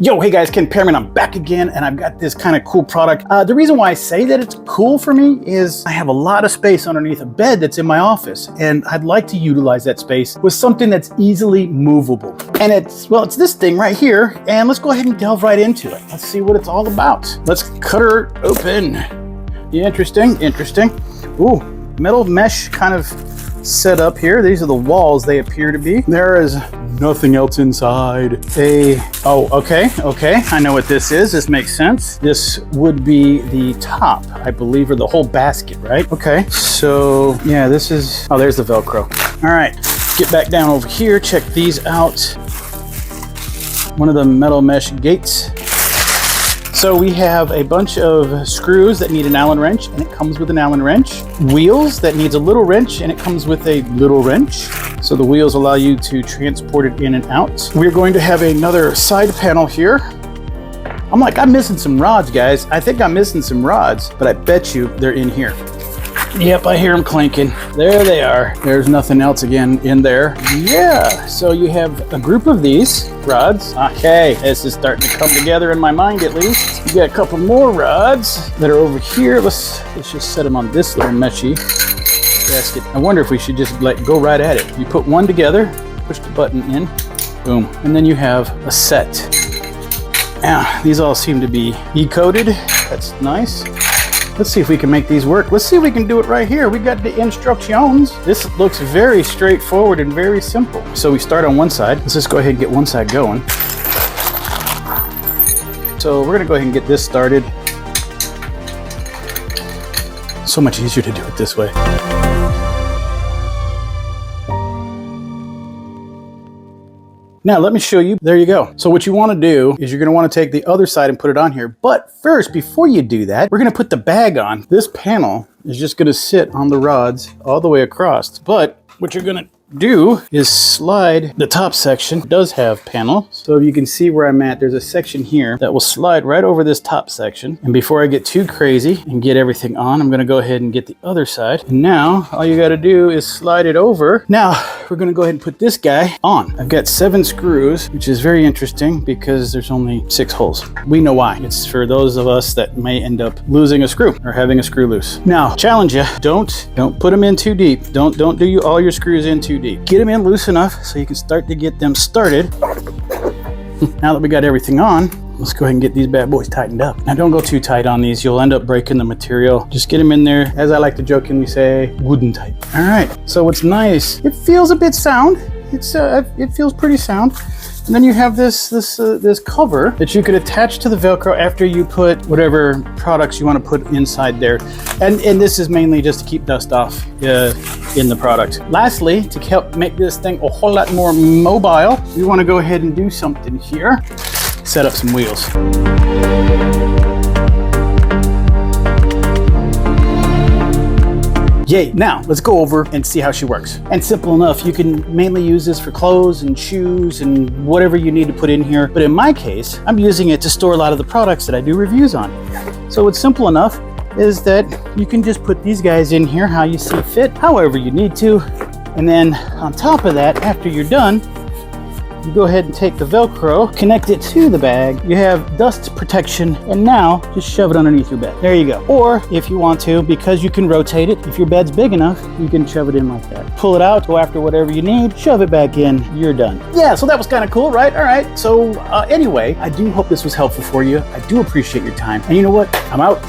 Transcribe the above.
Yo, hey guys, Ken Pearman, I'm back again, and I've got this kind of cool product. The reason why I say that it's cool for me is I have a lot of space underneath a bed that's in my office, and I'd like to utilize that space with something that's easily movable. And it's this thing right here, and let's go ahead and delve right into it. Let's see what it's all about. Let's cut her open. Yeah, interesting. Ooh, metal mesh kind of set up here. These are the walls they appear to be. There is nothing else inside. Okay, I know what this is. This makes sense. This would be the top, I believe, or the whole basket, right? Okay, so yeah, this is, oh, there's the Velcro. All right, get back down over here, check these out. One of the metal mesh gates. So we have a bunch of screws that need an Allen wrench, and it comes with an Allen wrench. Wheels that needs a little wrench, and it comes with a little wrench. So the wheels allow you to transport it in and out. We're going to have another side panel here. I'm missing some rods, guys. I think I'm missing some rods, but I bet you they're in here. Yep, I hear them clanking. There they are. There's nothing else again in there. Yeah, so you have a group of these rods. Okay, this is starting to come together in my mind at least. You got a couple more rods that are over here. Let's just set them on this little meshy basket. I wonder if we should just go right at it. You put one together, push the button in, boom, and then you have a set. Now, these all seem to be E-coated. That's nice. Let's see if we can make these work. Let's see if we can do it right here. We got the instructions. This looks very straightforward and very simple. So we start on one side. Let's just go ahead and get one side going. So we're gonna go ahead and get this started. So much easier to do it this way. Now let me show you. There you go. So what you want to do is you're going to want to take the other side and put it on here. But first, before you do that, we're going to put the bag on. This panel is just going to sit on the rods all the way across. But what you're going to do is slide the top section. It does have panel, so if you can see where I'm at, there's a section here that will slide right over this top section. And before I get too crazy and get everything on, I'm going to go ahead and get the other side. And now all you got to do is slide it over. Now we're going to go ahead and put this guy on. I've got 7 screws, which is very interesting because there's only 6 holes. We know why. It's for those of us that may end up losing a screw or having a screw loose. Now, challenge you, don't put them in too deep. Don't do all your screws in too deep. Get them in loose enough so you can start to get them started. Now that we got everything on, let's go ahead and get these bad boys tightened up. Now don't go too tight on these. You'll end up breaking the material. Just get them in there, as I like to jokingly say, wooden tight. All right, so what's nice, it feels a bit sound. It feels pretty sound. And then you have this cover that you could attach to the Velcro after you put whatever products you want to put inside there. And this is mainly just to keep dust off in the product. Lastly, to help make this thing a whole lot more mobile, we want to go ahead and do something here. Set up some wheels. Yay, now let's go over and see how she works. And simple enough, you can mainly use this for clothes and shoes and whatever you need to put in here. But in my case, I'm using it to store a lot of the products that I do reviews on. So it's simple enough is that you can just put these guys in here how you see fit, however you need to. And then on top of that, after you're done, you go ahead and take the Velcro, connect it to the bag. You have dust protection, and now just shove it underneath your bed. There you go. Or if you want to, because you can rotate it, if your bed's big enough, you can shove it in like that. Pull it out, go after whatever you need, shove it back in, you're done. Yeah, so that was kind of cool, right? All right. So anyway, I do hope this was helpful for you. I do appreciate your time. And you know what? I'm out.